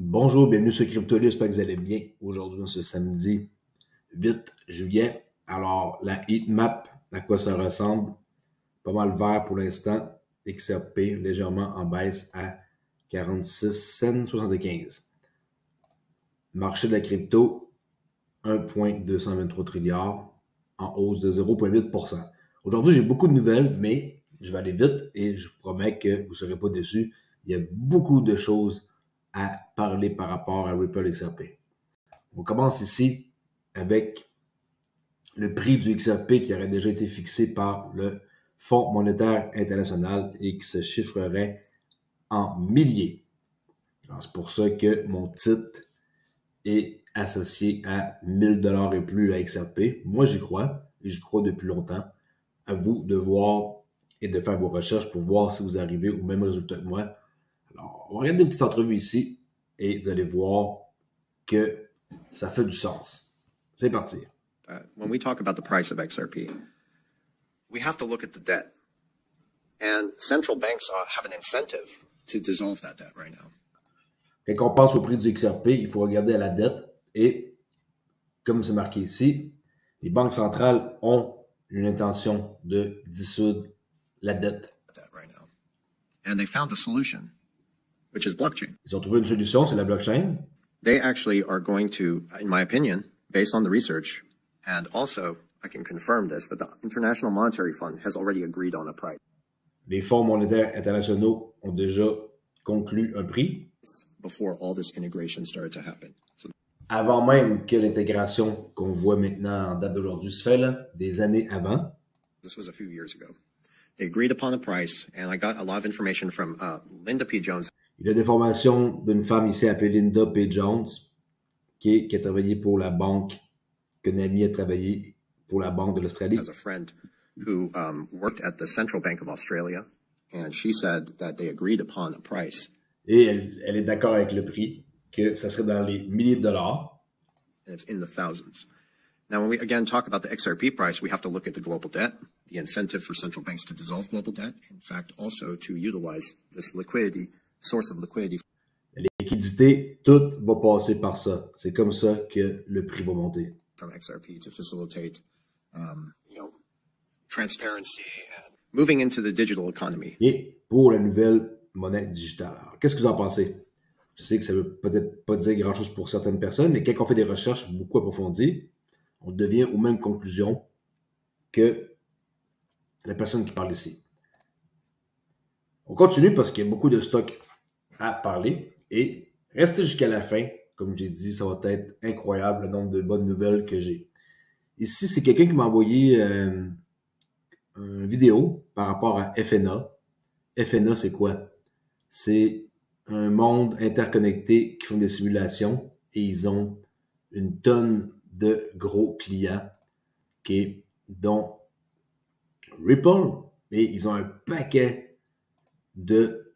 Bonjour, bienvenue sur Crypto, j'espère que vous allez bien. Aujourd'hui, ce samedi 8 juillet. Alors, la heatmap, à quoi ça ressemble? Pas mal vert pour l'instant. XRP légèrement en baisse à 46 cents 75. Marché de la crypto, 1,223 trilliards en hausse de 0,8%. Aujourd'hui, j'ai beaucoup de nouvelles, mais je vais aller vite et je vous promets que vous ne serez pas déçus. Il y a beaucoup de choses à parler par rapport à Ripple XRP. On commence ici avec le prix du XRP qui aurait déjà été fixé par le Fonds monétaire international et qui se chiffrerait en milliers. C'est pour ça que mon titre est associé à 1000 $ et plus à XRP. Moi, j'y crois et j'y crois depuis longtemps. À vous de voir et de faire vos recherches pour voir si vous arrivez au même résultat que moi. Alors, on va regarder une petite entrevue ici et vous allez voir que ça fait du sens. C'est parti. When we talk about the price of XRP, we have to look at the debt. And central banks have an incentive to dissolve that debt right now. Quand on pense au prix du XRP, il faut regarder à la dette et, comme c'est marqué ici, les banques centrales ont une intention de dissoudre la dette. Right now. And they found a solution, which is blockchain. Ils ont trouvé une solution, c'est la blockchain. They actually are going to, in my opinion, based on the research, and also I can confirm this, that the International Monetary Fund has already agreed on a price. Les fonds monétaires internationaux ont déjà conclu un prix. Before all this integration started to happen. So, avant même que l'intégration qu'on voit maintenant en date d'aujourd'hui se fait, là, des années avant. This was a few years ago. They agreed upon a price, and I got a lot of information from Linda P. Jones. Il y a des formations d'une femme ici appelée Linda P. Jones, qui a travaillé pour la banque, que Nami a travaillé pour la Banque de l'Australie. As a friend who worked at the Central Bank of Australia, and she said that they agreed upon a price. Et elle est d'accord avec le prix, que ça serait dans les milliers de dollars. And it's in the thousands. Now, when we again talk about the XRP price, we have to look at the global debt, the incentive for central banks to dissolve global debt, in fact, also to utilize this liquidity, source of liquidity. La liquidité, tout va passer par ça. C'est comme ça que le prix va monter. From XRP to facilitate, transparency and moving into the digital economy. Et pour la nouvelle monnaie digitale. Alors, qu'est-ce que vous en pensez? Je sais que ça veut peut-être pas dire grand-chose pour certaines personnes, mais quand on fait des recherches beaucoup approfondies, on devient aux mêmes conclusions que la personne qui parle ici. On continue parce qu'il y a beaucoup de stocks à parler et restez jusqu'à la fin. Comme j'ai dit, ça va être incroyable le nombre de bonnes nouvelles que j'ai. Ici, c'est quelqu'un qui m'a envoyé une vidéo par rapport à FNA. FNA, c'est quoi? C'est un monde interconnecté qui font des simulations et ils ont une tonne de gros clients dont Ripple, et ils ont un paquet de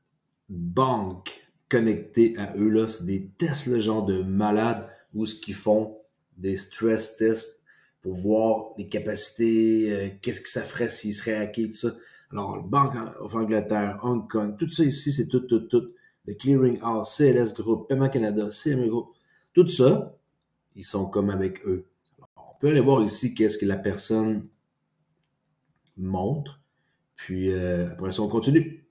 banques connectées à eux. Là, c'est des tests, le genre de malades, où ce qu'ils font des stress tests pour voir les capacités, qu'est-ce que ça ferait s'ils seraient hackés, tout ça. Alors, Banque of Angleterre, Hong Kong, tout ça ici, c'est tout. Le Clearing House, CLS Group, Paiement Canada, CME Group, tout ça, ils sont comme avec eux. Alors, on peut aller voir ici qu'est-ce que la personne montre, puis après ça, on continue.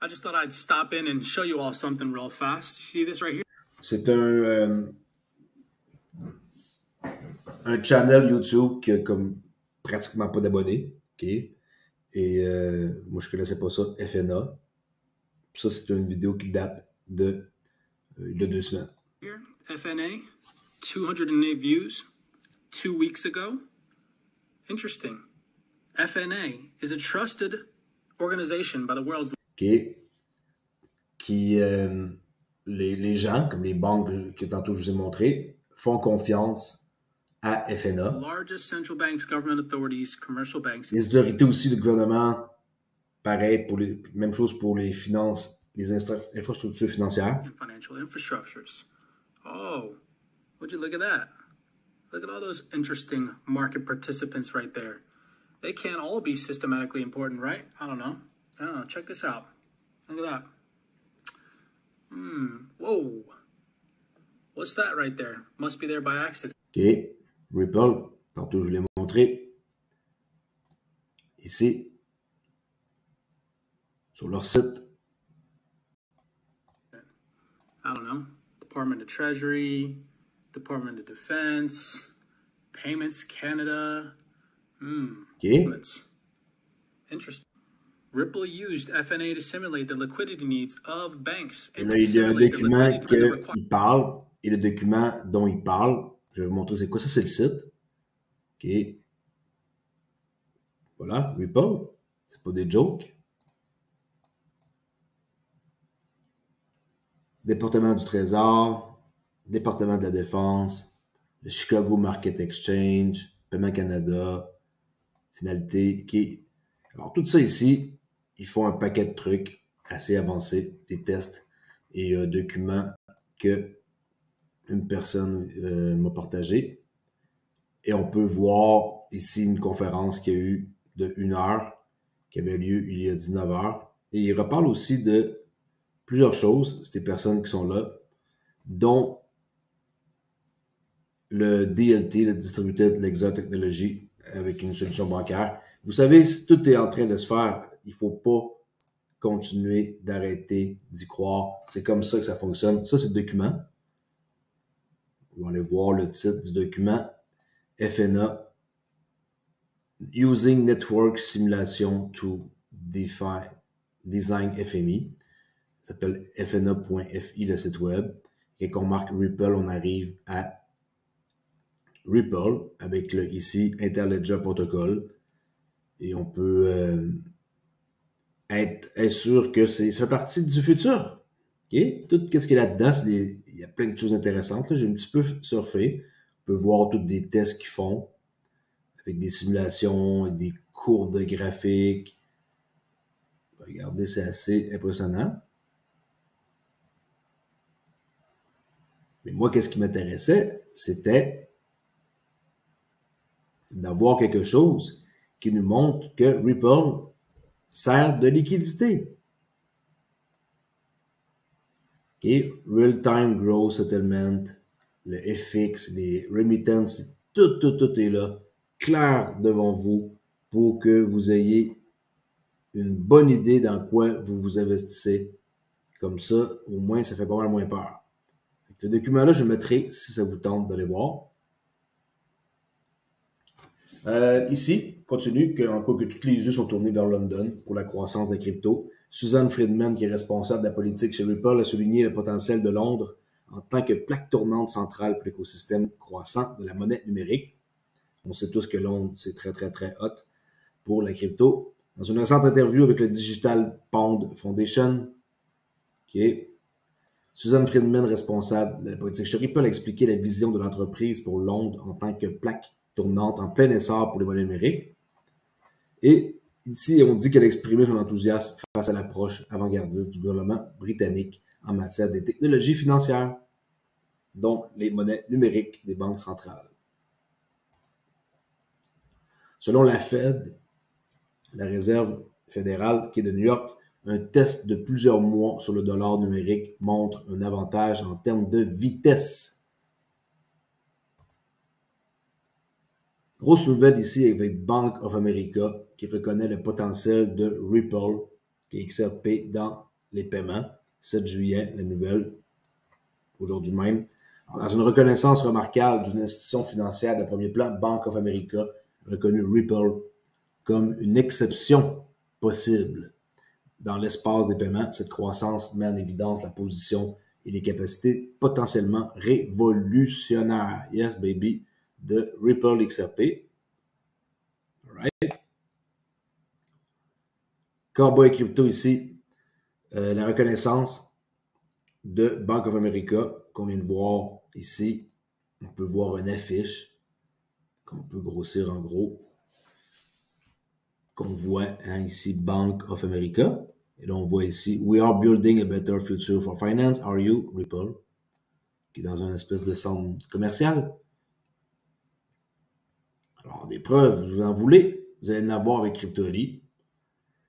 I just thought I'd stop in and show you all something real fast. You see this right here? C'est un channel YouTube qui a comme pratiquement pas d'abonnés, ok? Et moi, je connaissais pas ça, FNA. Ça, c'est une vidéo qui date de 2 semaines. Here, FNA, 208 views 2 weeks ago. Interesting. FNA is a trusted organization by the world's... OK. Qui, les gens, comme les banques que tantôt je vous ai montré, font confiance à FNA. Largest central banks, government authorities, commercial banks. Les autorités aussi du gouvernement, pareil, même chose pour les finances, les infrastructures financières. And financial infrastructures. Oh, would you look at that? Look at all those interesting market participants right there. They can't all be systematically important, right? I don't know. Oh, check this out. Look at that. Whoa. What's that right there? Must be there by accident. OK. Ripple, tantôt je vous l'ai montré. Ici, sur leur site. I don't know. Department of Treasury, Department of Defense, Payments Canada. OK. Payments. Interesting. Ripple used FNA to simulate the liquidity needs of banks. Et là, il y a un document qu'il parle et le document dont il parle. Je vais vous montrer c'est quoi. Ça, c'est le site. OK. Voilà, Ripple. C'est pas des jokes. Département du Trésor, Département de la Défense, le Chicago Market Exchange, Paiement Canada, finalité. OK. Alors, tout ça ici, ils font un paquet de trucs assez avancés, des tests et un document que une personne m'a partagé. Et on peut voir ici une conférence qui a eu de 1 heure, qui avait lieu il y a 19 heures. Et il reparle aussi de plusieurs choses, ces personnes qui sont là, dont le DLT, le Distributed Ledger Technology, avec une solution bancaire. Vous savez, si tout est en train de se faire, il faut pas continuer d'arrêter d'y croire. C'est comme ça que ça fonctionne. Ça, c'est le document. On va aller voir le titre du document. FNA, Using Network Simulation to Design FMI. Ça s'appelle fna.fi, le site web. Et qu'on marque Ripple, on arrive à Ripple avec le ici Interledger Protocol. Et on peut être sûr que ça fait partie du futur. Okay? Tout ce qui est là-dedans, il y a plein de choses intéressantes. J'ai un petit peu surfé. On peut voir tous des tests qu'ils font avec des simulations, des courbes de graphiques. Regardez, c'est assez impressionnant. Mais moi, qu'est-ce qui m'intéressait? C'était d'avoir quelque chose qui nous montre que Ripple sert de liquidité. Okay. Real-time Growth Settlement, le FX, les remittances, tout est là, clair devant vous pour que vous ayez une bonne idée dans quoi vous vous investissez. Comme ça, au moins, ça fait pas mal moins peur. Le document-là, je le mettrai si ça vous tente d'aller voir. Ici, continue, en quoi que tous les yeux sont tournés vers London pour la croissance des cryptos. Suzanne Friedman, qui est responsable de la politique chez Ripple, a souligné le potentiel de Londres en tant que plaque tournante centrale pour l'écosystème croissant de la monnaie numérique. On sait tous que Londres, c'est très, très, très hot pour la crypto. Dans une récente interview avec le Digital Pound Foundation, Suzanne Friedman, responsable de la politique chez Ripple, a expliqué la vision de l'entreprise pour Londres en tant que plaque tournante en plein essor pour les monnaies numériques. Et ici, on dit qu'elle a exprimé son enthousiasme face à l'approche avant-gardiste du gouvernement britannique en matière des technologies financières, dont les monnaies numériques des banques centrales. Selon la Fed, la Réserve fédérale qui est de New York, un test de plusieurs mois sur le dollar numérique montre un avantage en termes de vitesse. Grosse nouvelle ici avec Bank of America qui reconnaît le potentiel de Ripple, qui est XRP dans les paiements. 7 juillet, la nouvelle, aujourd'hui même. Alors, dans une reconnaissance remarquable d'une institution financière de premier plan, Bank of America a reconnu Ripple comme une exception possible. Dans l'espace des paiements, cette croissance met en évidence la position et les capacités potentiellement révolutionnaires, yes baby, de Ripple XRP. Alright. Cowboy Crypto ici, la reconnaissance de Bank of America qu'on vient de voir ici. On peut voir une affiche qu'on peut grossir en gros, qu'on voit ici Bank of America. Et là, on voit ici, We are building a better future for finance. Are you, Ripple? Qui est dans une espèce de centre commercial. Alors, des preuves, vous en voulez, vous allez en avoir avec Crypto.ly.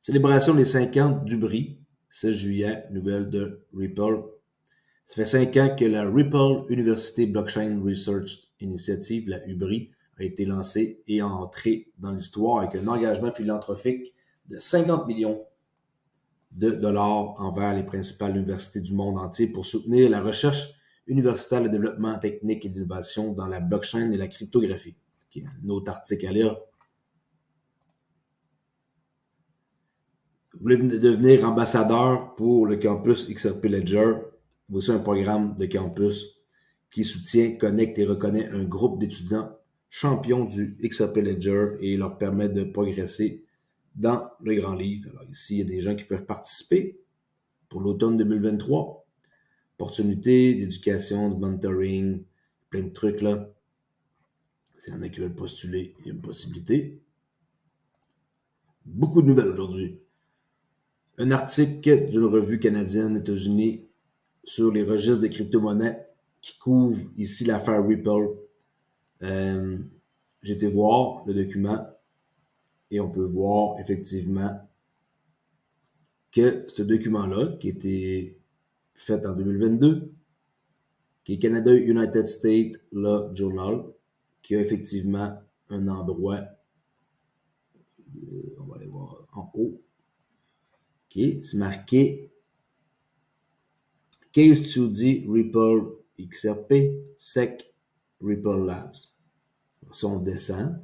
Célébration des 50 du bris, 16 juillet, nouvelle de Ripple. Ça fait 5 ans que la Ripple University Blockchain Research Initiative, la UBRI, a été lancée et entrée dans l'histoire avec un engagement philanthropique de 50 millions de dollars envers les principales universités du monde entier pour soutenir la recherche universitaire, le développement technique et l'innovation dans la blockchain et la cryptographie. Okay, un autre article à lire. Vous voulez devenir ambassadeur pour le campus XRP Ledger. Voici un programme de campus qui soutient, connecte et reconnaît un groupe d'étudiants champions du XRP Ledger et leur permet de progresser dans le grand livre. Alors ici, il y a des gens qui peuvent participer pour l'automne 2023. Opportunités d'éducation, de mentoring, plein de trucs là. S'il y en a qui veulent postuler, il y a une possibilité. Beaucoup de nouvelles aujourd'hui. Un article d'une revue canadienne États-Unis sur les registres de crypto-monnaies qui couvre ici l'affaire Ripple. J'ai été voir le document et on peut voir effectivement que ce document-là, qui a été fait en 2022, qui est Canada United States Law Journal, qui a effectivement un endroit, on va aller voir en haut, ok, c'est marqué Case Study Ripple XRP SEC Ripple Labs. Si on descend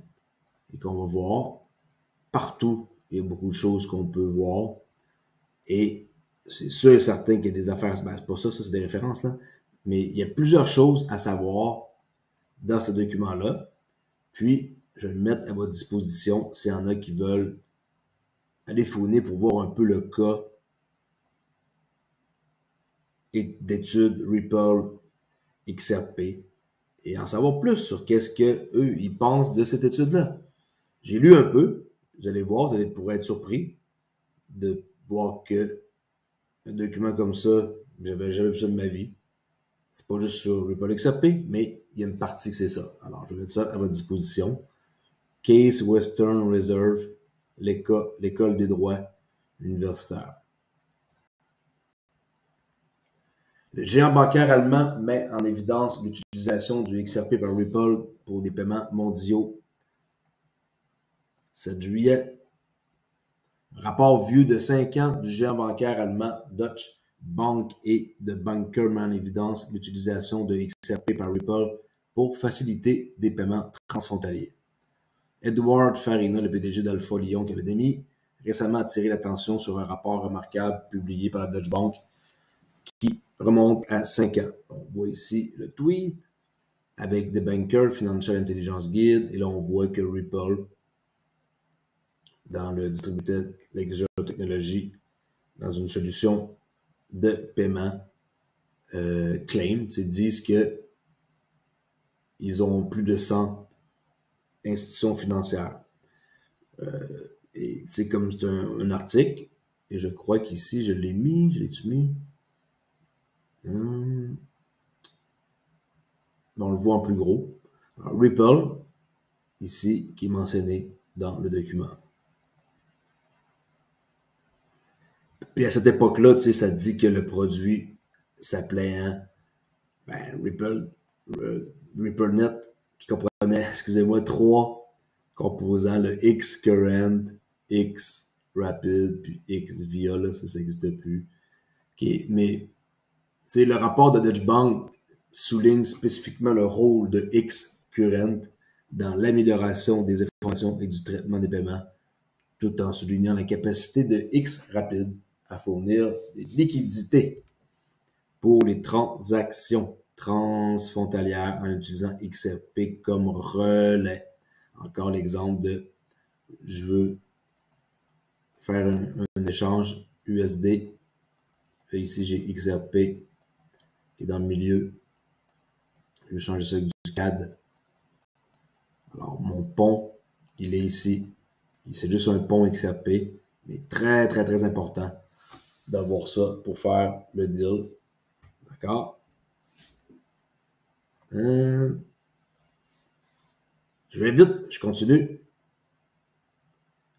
et qu'on va voir partout, il y a beaucoup de choses qu'on peut voir et c'est sûr et certain qu'il y a des affaires, ben, c'est pas ça, ça c'est des références là, mais il y a plusieurs choses à savoir dans ce document-là. Puis, je vais le mettre à votre disposition s'il y en a qui veulent aller fouiner pour voir un peu le cas d'études Ripple XRP et en savoir plus sur qu'est-ce qu'eux, ils pensent de cette étude-là. J'ai lu un peu, vous allez voir, vous allez pouvoir être surpris de voir que un document comme ça, j'avais jamais vu ça de ma vie. C'est pas juste sur Ripple XRP, mais il y a une partie que c'est ça. Alors, je vais mettre ça à votre disposition. Case Western Reserve, l'école des droits universitaires. Le géant bancaire allemand met en évidence l'utilisation du XRP par Ripple pour des paiements mondiaux. 7 juillet. Un rapport vieux de 5 ans du géant bancaire allemand Deutsche Bank et de Banker met en évidence l'utilisation de XRP par Ripple pour faciliter des paiements transfrontaliers. Edward Farina, le PDG d'Alpha Lyon Academy, récemment attiré l'attention sur un rapport remarquable publié par la Deutsche Bank qui remonte à 5 ans. On voit ici le tweet avec The Banker Financial Intelligence Guide et là on voit que Ripple dans le distributeur Ledger Technology dans une solution de paiement claim, disent que ils ont plus de 100 institutions financières. Et c'est comme c'est un article, et je crois qu'ici, je l'ai-tu mis? On le voit en plus gros. Alors, Ripple, ici, qui est mentionné dans le document. Puis à cette époque-là, tu sais, ça dit que le produit s'appelait RippleNet, qui comprenait, excusez-moi, 3 composants, le X Current, X Rapid, puis X Via, là, ça n'existe plus. Okay, mais, tu sais, le rapport de Deutsche Bank souligne spécifiquement le rôle de X Current dans l'amélioration des informations et du traitement des paiements, tout en soulignant la capacité de X Rapid à fournir des liquidités pour les transactions transfrontalières en utilisant XRP comme relais. Encore l'exemple de je veux faire un échange USD. Et ici, j'ai XRP qui est dans le milieu. Je vais changer ça avec du CAD. Alors, mon pont, il est ici. C'est juste un pont XRP, mais très, très, très important d'avoir ça pour faire le deal. D'accord? Je vais vite, je continue.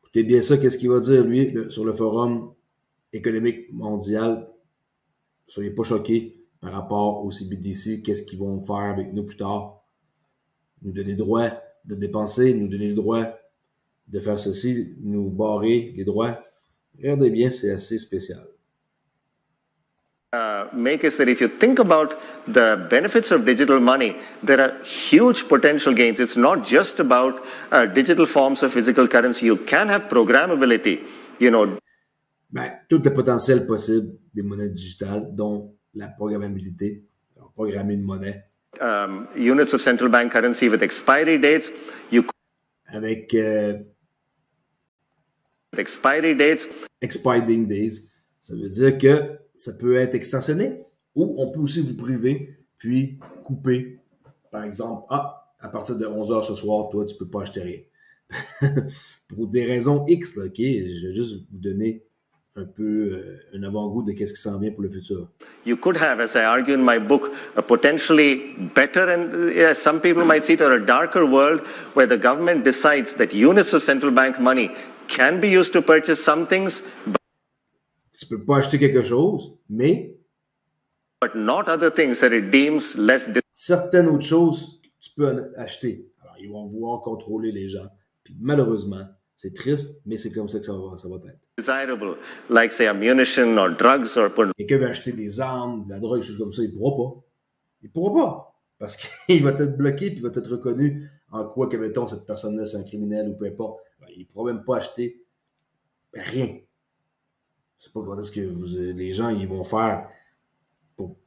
Écoutez bien ça, qu'est-ce qu'il va dire, lui, sur le forum économique mondial. Soyez pas choqués par rapport au CBDC, qu'est-ce qu'ils vont faire avec nous plus tard. Nous donner le droit de dépenser, nous donner le droit de faire ceci, nous barrer les droits. Regardez bien, c'est assez spécial. Make is that if you think about the benefits of digital money, there are huge potential gains. It's not just about digital forms of physical currency. You can have programmability, you know. Ben, tout le potentiel possible des monnaies digitales, dont la programmabilité, alors, programmer une monnaie. Units of central bank currency with expiry dates. Avec expiry dates. Expiring days. Ça veut dire que ça peut être extensionné ou on peut aussi vous priver puis couper. Par exemple, à partir de 11h ce soir, toi, tu peux pas acheter rien. Pour des raisons X, là, OK? Je vais juste vous donner un peu un avant-goût de qu'est-ce qui s'en vient pour le futur. You could have, as I argue in my book, a potentially better and some people might see it, or a darker world where the government decides that units of central bank money can be used to purchase some things. Tu peux pas acheter quelque chose, mais but not other things that it deems less. Certaines autres choses, tu peux acheter. Alors, ils vont vouloir contrôler les gens. Puis malheureusement, c'est triste, mais c'est comme ça que ça va être. Desirable, like say ammunition or drugs or. Quelqu'un veut acheter des armes, de la drogue, des choses comme ça, il pourra pas. Il pourra pas. Parce qu'il va être bloqué puis il va être reconnu en quoi que, mettons, cette personne-là, c'est un criminel ou peu importe. Il pourra même pas acheter rien. Je sais pas comment est-ce que les gens ils vont faire pour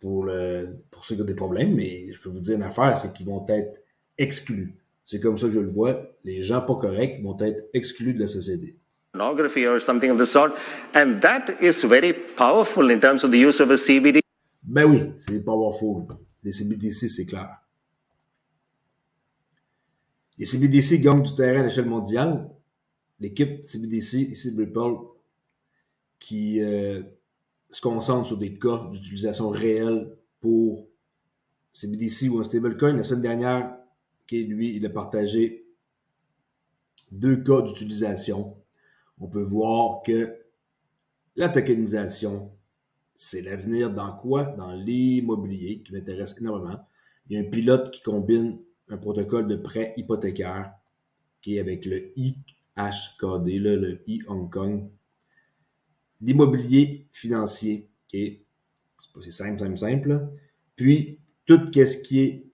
ceux qui ont des problèmes, mais je peux vous dire une affaire, c'est qu'ils vont être exclus. C'est comme ça que je le vois. Les gens pas corrects vont être exclus de la société. Pornography or something of the sort, and that is very powerful in terms of the use of a CBDC. Ben oui, c'est powerful. Les CBDC, c'est clair. Les CBDC gagnent du terrain à l'échelle mondiale. L'équipe CBDC, ici Ripple, qui se concentre sur des cas d'utilisation réelle pour CBDC ou un stablecoin. La semaine dernière, lui, il a partagé 2 cas d'utilisation. On peut voir que la tokenisation, c'est l'avenir dans quoi? Dans l'immobilier, qui m'intéresse énormément. Il y a un pilote qui combine un protocole de prêt hypothécaire qui est avec le IHKD, le I-Hong Kong. L'immobilier financier, qui c'est simple. Là. Puis, tout ce qui est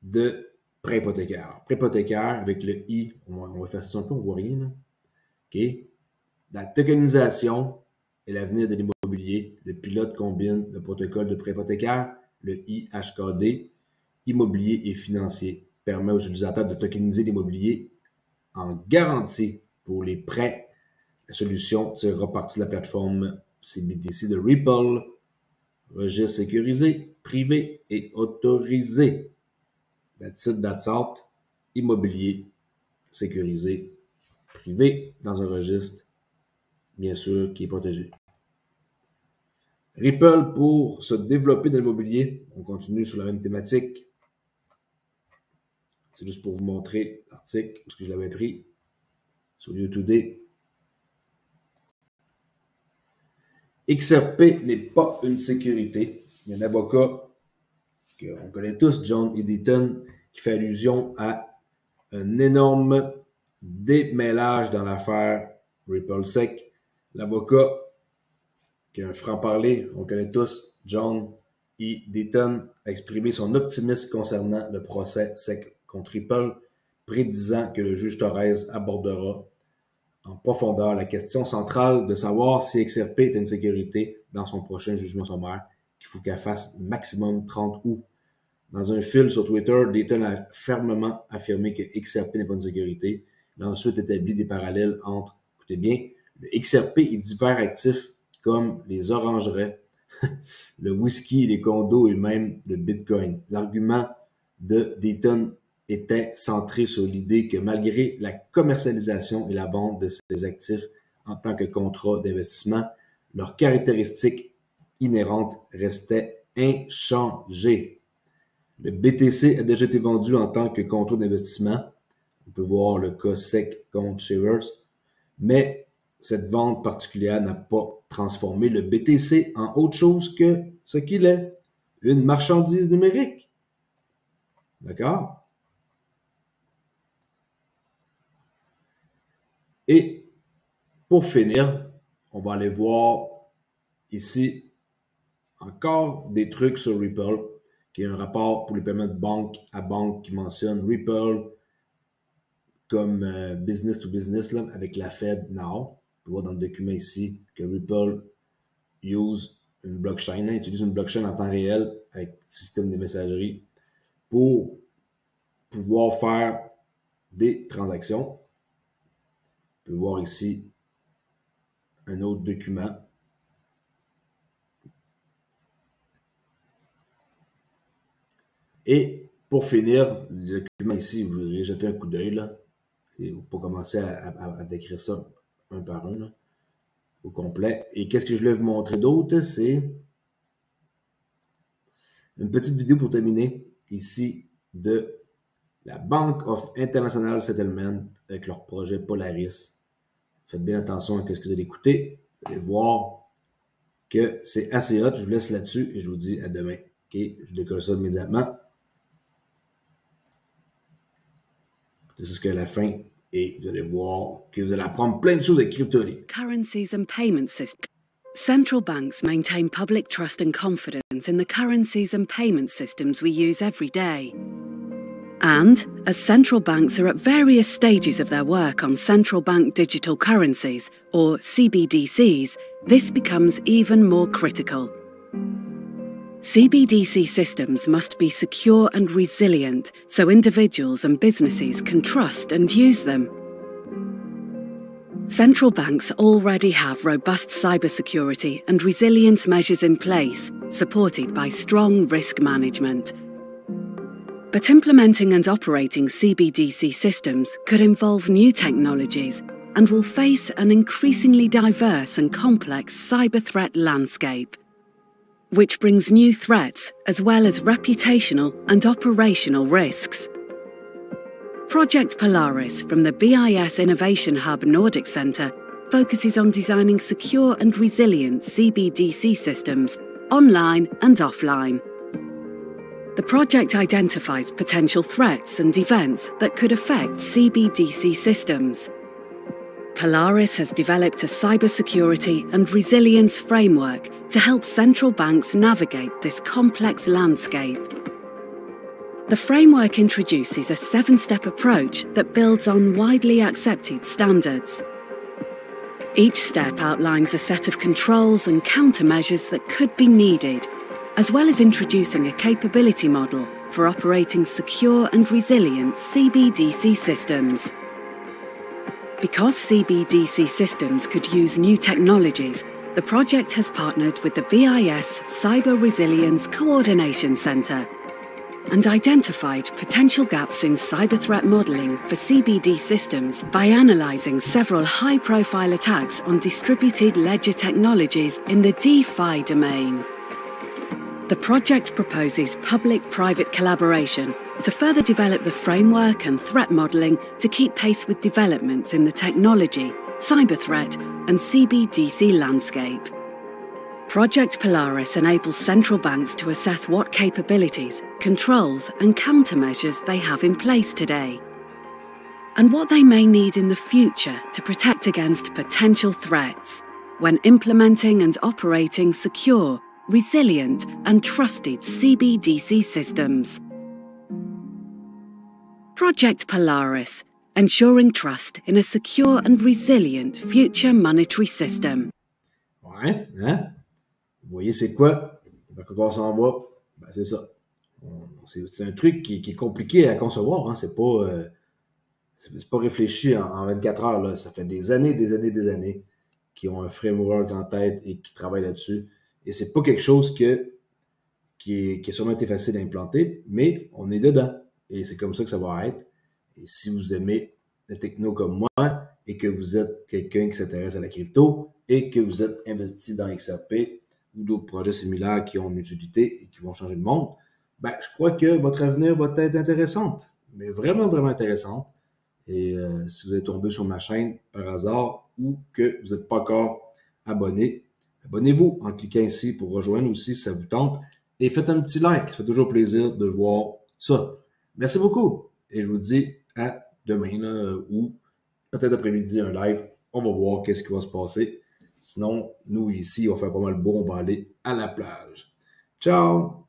de prêt hypothécaire. Prêt hypothécaire avec le I, on va faire ça un peu, on voit rien. Là. OK? La tokenisation est l'avenir de l'immobilier. Le pilote combine le protocole de prêt hypothécaire, le IHKD, immobilier et financier, permet aux utilisateurs de tokeniser l'immobilier en garantie pour les prêts. La solution tirera parti de la plateforme CBDC de Ripple, registre sécurisé, privé et autorisé. That's it, that's out. Immobilier sécurisé, privé, dans un registre, bien sûr, qui est protégé. Ripple, pour se développer dans l'immobilier, on continue sur la même thématique. C'est juste pour vous montrer l'article, où est-ce que je l'avais pris, sur YouTube. XRP n'est pas une sécurité. Il y a un avocat qu'on connaît tous, John Eddington, qui fait allusion à un énorme démêlage dans l'affaire RippleSec. L'avocat, qui est un franc-parler, on connaît tous, John Eddington, a exprimé son optimisme concernant le procès SEC contre Ripple, prédisant que le juge Torres abordera en profondeur la question centrale de savoir si XRP est une sécurité dans son prochain jugement sommaire, qu'il faut qu'elle fasse maximum 30 août. Dans un fil sur Twitter, Dayton a fermement affirmé que XRP n'est pas une sécurité. Il a ensuite établi des parallèles entre, écoutez bien, le XRP et divers actifs comme les orangeraies, le whisky, les condos et même le Bitcoin. L'argument de Dayton était centré sur l'idée que malgré la commercialisation et la vente de ces actifs en tant que contrat d'investissement, leurs caractéristiques inhérentes restaient inchangées. Le BTC a déjà été vendu en tant que contrat d'investissement. On peut voir le cas SEC contre Shavers. Mais cette vente particulière n'a pas transformé le BTC en autre chose que ce qu'il est, une marchandise numérique. D'accord? Et pour finir, on va aller voir ici encore des trucs sur Ripple, qui est un rapport pour les paiements de banque à banque qui mentionne Ripple comme business to business là, avec la Fed now. On peut voir dans le document ici que Ripple utilise une blockchain en temps réel avec système de messagerie pour pouvoir faire des transactions. On peut voir ici un autre document. Et pour finir, le document ici, vous allez jeter un coup d'œil là. Pour commencer à décrire ça un par un là, au complet. Et qu'est-ce que je voulais vous montrer d'autre? C'est une petite vidéo pour terminer ici de la Bank of International Settlement avec leur projet Polaris. Faites bien attention à ce que vous allez écouter. Vous allez voir que c'est assez hot. Je vous laisse là-dessus et je vous dis à demain. OK? Je décolle ça immédiatement. C'est jusqu'à la fin et vous allez voir que vous allez apprendre plein de choses avec crypto. Currencies and payment systems. Central banks maintain public trust and confidence in the currencies and payment systems we use every day. And, as central banks are at various stages of their work on central bank digital currencies, or CBDCs, this becomes even more critical. CBDC systems must be secure and resilient so individuals and businesses can trust and use them. Central banks already have robust cybersecurity and resilience measures in place, supported by strong risk management. But implementing and operating CBDC systems could involve new technologies and will face an increasingly diverse and complex cyber threat landscape, which brings new threats as well as reputational and operational risks. Project Polaris from the BIS Innovation Hub Nordic Centre focuses on designing secure and resilient CBDC systems, online and offline. The project identifies potential threats and events that could affect CBDC systems. Polaris has developed a cybersecurity and resilience framework to help central banks navigate this complex landscape. The framework introduces a 7-step approach that builds on widely accepted standards. Each step outlines a set of controls and countermeasures that could be needed, as well as introducing a capability model for operating secure and resilient CBDC systems. Because CBDC systems could use new technologies, the project has partnered with the BIS Cyber Resilience Coordination Centre and identified potential gaps in cyber threat modelling for CBD systems by analysing several high-profile attacks on distributed ledger technologies in the DeFi domain. The project proposes public-private collaboration to further develop the framework and threat modelling to keep pace with developments in the technology, cyber threat and CBDC landscape. Project Polaris enables central banks to assess what capabilities, controls and countermeasures they have in place today, and what they may need in the future to protect against potential threats when implementing and operating secure, resilient and trusted CBDC systems. Project Polaris, ensuring trust in a secure and resilient future monetary system. Ouais, hein? Vous voyez, c'est quoi? Quand on s'en va, ben c'est ça. C'est un truc qui est compliqué à concevoir. Hein? C'est pas réfléchi en 24 heures. Là. Ça fait des années qui ont un framework en tête et qui travaillent là-dessus. Et c'est pas quelque chose qui a sûrement été facile à implanter, mais on est dedans. Et c'est comme ça que ça va être. Et si vous aimez la techno comme moi et que vous êtes quelqu'un qui s'intéresse à la crypto et que vous êtes investi dans XRP ou d'autres projets similaires qui ont une utilité et qui vont changer le monde, ben, je crois que votre avenir va être intéressante, mais vraiment, vraiment intéressante. Et si vous êtes tombé sur ma chaîne par hasard ou que vous n'êtes pas encore abonné, abonnez-vous en cliquant ici pour rejoindre aussi si ça vous tente et faites un petit like. Ça fait toujours plaisir de voir ça. Merci beaucoup. Et je vous dis à demain, là, ou peut-être après-midi, un live. On va voir qu'est-ce qui va se passer. Sinon, nous, ici, on fait pas mal beau. On va aller à la plage. Ciao!